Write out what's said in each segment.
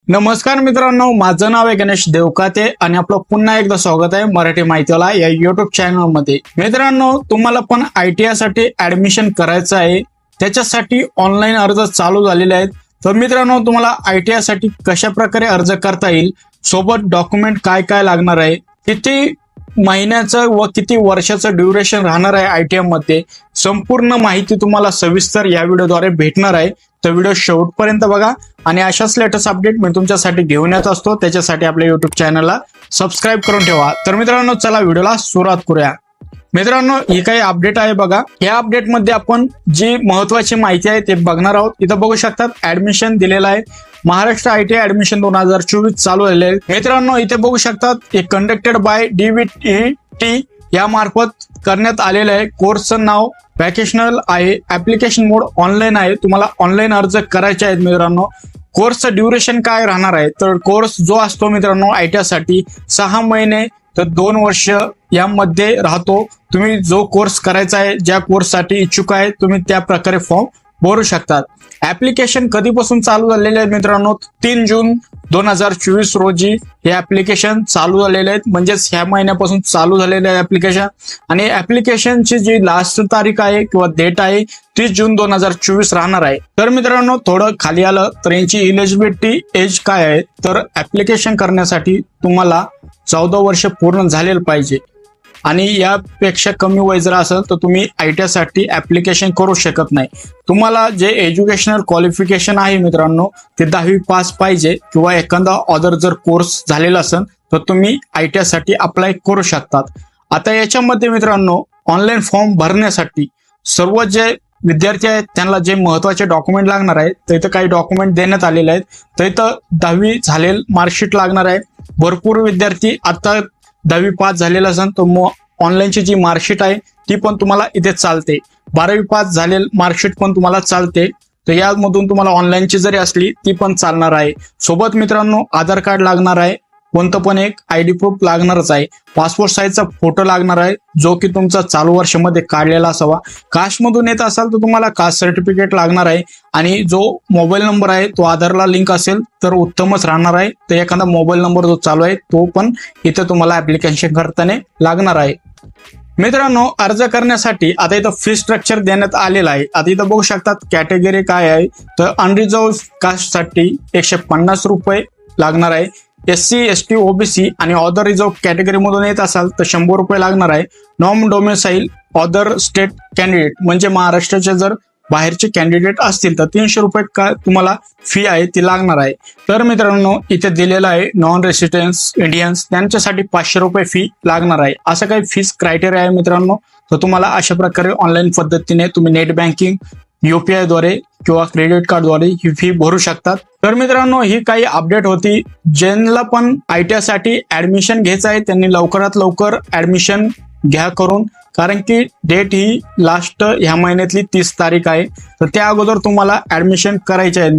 नमस्कार मित्रांनो, माझं नाव आहे गणेश देवकाते आणि आपलं पुन्हा एकदा स्वागत आहे मराठी माहितीवाला या युट्यूब चॅनल मध्ये। मित्रांनो, तुम्हाला पण ITI साठी ऍडमिशन करायचं आहे, त्याच्यासाठी ऑनलाईन अर्ज चालू झालेले आहेत। तर मित्रांनो, तुम्हाला ITI साठी कशा प्रकारे अर्ज करता येईल, सोबत डॉक्युमेंट काय काय लागणार आहे, किती महिन्याचं व किती वर्षाचं ड्युरेशन राहणार आहे ITI मध्ये, संपूर्ण माहिती तुम्हाला सविस्तर या व्हिडिओद्वारे भेटणार आहे। तर व्हिडिओ शेवटपर्यंत बघा आणि अशाच लेटेस्ट अपडेट मी तुमच्यासाठी घेऊन येत असतो, त्याच्यासाठी आपल्या युट्यूब चॅनलला सबस्क्राईब करून ठेवा। तर मित्रांनो, चला व्हिडिओला सुरुवात करूया। मित्रांनो, ही काही अपडेट आहे बघा। या अपडेट मध्ये आपण जी महत्वाची माहिती आहे ते बघणार आहोत। इथं बघू शकतात ऍडमिशन दिलेलं आहे, महाराष्ट्र ITI ऍडमिशन 2024 चालू झालेले आहे। मित्रांनो, इथे बघू शकतात एक कंडक्टेड बाय DVT या मार्फत करण्यात आलेलं आहे। कोर्सचं नाव व्हॅकेशनल आहे, ऍप्लिकेशन मोड ऑनलाईन आहे, तुम्हाला ऑनलाईन अर्ज करायचे आहेत। मित्रांनो, कोर्सचं ड्युरेशन काय राहणार आहे, तर कोर्स जो असतो मित्रांनो ITI साठी 6 महिने तर 2 वर्ष यामध्ये राहतो। तुम्ही जो कोर्स करायचा आहे, ज्या कोर्ससाठी इच्छुक आहे, तुम्ही त्या प्रकारे फॉर्म भरू शकतात। ऍप्लिकेशन कधीपासून चालू झालेले आहे मित्रांनो, 3 जून 2024 रोजी हे ऍप्लिकेशन चालू झालेले आहेत, म्हणजेच ह्या महिन्यापासून चालू झालेले आहे ऍप्लिकेशन। आणि ऍप्लिकेशनची जी लास्ट तारीख आहे किंवा डेट आहे 30 जून 2024 राहणार आहे। तर मित्रांनो, थोडं खाली आलं तर यांची इलिजिबिलिटी एज काय आहे, तर ऍप्लिकेशन करण्यासाठी तुम्हाला 14 वर्ष पूर्ण झालेलं पाहिजे आणि यापेक्षा कमी वय जर असेल तर तुम्ही ITI साठी ऍप्लिकेशन करू शकत नाही। तुम्हाला जे एज्युकेशनल क्वालिफिकेशन आहे मित्रांनो, ते 10वी पास पाहिजे किंवा एखादा अदर जर कोर्स झालेला असेल तर तुम्ही ITI साठी अप्लाय करू शकतात। आता याच्यामध्ये मित्रांनो, ऑनलाईन फॉर्म भरण्यासाठी सर्व जे विद्यार्थी आहेत त्यांना जे महत्वाचे डॉक्युमेंट लागणार आहेत, तर इथं काही डॉक्युमेंट देण्यात आलेले आहेत। तर इथं 10वी झालेलं मार्कशीट लागणार आहे। भरपूर विद्यार्थी आता 10वी पास झालेला असेल तर मग ऑनलाईनची जी मार्कशीट आहे ती पण तुम्हाला इथे चालते। 12वी पास झालेलं मार्कशीट पण तुम्हाला चालते, तर यामधून तुम्हाला ऑनलाईनची जरी असली ती पण चालणार आहे। सोबत मित्रांनो, आधार कार्ड लागणार आहे, कोणतं पण एक ID प्रूफ लागणारच आहे, पासपोर्ट साईजचा फोटो लागणार आहे जो की तुमचा चालू वर्षामध्ये काढलेला असावा। कास्टमधून येत असाल तर तुम्हाला कास्ट सर्टिफिकेट लागणार आहे आणि जो मोबाईल नंबर आहे तो आधारला लिंक असेल तर उत्तमच राहणार आहे। तर एखादा मोबाईल नंबर जो चालू आहे तो पण इथे तुम्हाला ऍप्लिकेशन करताना लागणार आहे। मित्रांनो, अर्ज करण्यासाठी आता इथं फी स्ट्रक्चर देण्यात आलेलं आहे। आता इथं बघू शकतात कॅटेगरी काय आहे, तर अनरिझर्व कास्टसाठी 150 रुपये लागणार आहे। SC ST OBC आणि अदर रिझर्व कॅटेगरी मधून येत असाल तर 100 रुपये लागणार आहे। Non domicile other state candidate म्हणजे महाराष्ट्राचे जर बाहेरचे कॅन्डिडेट असतील तर 300 रुपये का तुम्हाला फी आहे ती लागणार आहे। तर मित्रांनो, इथे दिलेलं आहे नॉन रेसिडेंट्स इंडियन्स त्यांच्यासाठी 500 रुपये फी लागणार आहे। असं काही फीस क्रायटेरिया आहे मित्रांनो। तर तुम्हाला अशा प्रकारे ऑनलाईन पद्धतीने तुम्ही नेट बँकिंग UPI द्वारे किंवा क्रेडिट कार्डद्वारे ही फी भरू शकतात। तर मित्रांनो, ही काही अपडेट होती। ज्यांना पण ITI साठी ऍडमिशन घ्यायचं आहे त्यांनी लवकरात लवकर ऍडमिशन घ्या करून, कारण की डेट ही लास्ट ह्या महिन्यातली 30 तारीख आहे, तर त्या अगोदर तुम्हाला ऍडमिशन करायचे आहे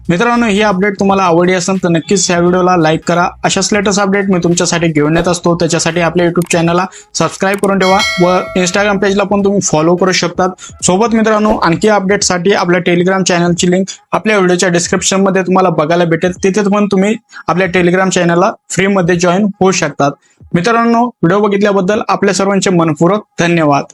मित्रांनो, ही अपडेट तुम्हाला आवडली असेल तर नक्कीच या व्हिडिओला लाईक करा। अशाच लेटेस्ट अपडेट मी तुमच्यासाठी घेऊन येत असतो, त्याच्यासाठी आपल्या युट्यूब चॅनलला सबस्क्राईब करून ठेवा व इंस्टाग्राम पेजला पण तुम्ही फॉलो करू शकतात। सोबत मित्रांनो, आणखी अपडेटसाठी आपल्या टेलिग्राम चॅनलची लिंक आपल्या व्हिडिओच्या डिस्क्रिप्शन मध्ये तुम्हाला बघायला भेटेल, तिथे पण तुम्ही आपल्या टेलिग्राम चॅनलला फ्री मध्ये जॉईन होऊ शकतात। मित्रांनो, व्हिडिओ बघितल्याबद्दल आपल्या सर्वांचे मनपूर्वक धन्यवाद।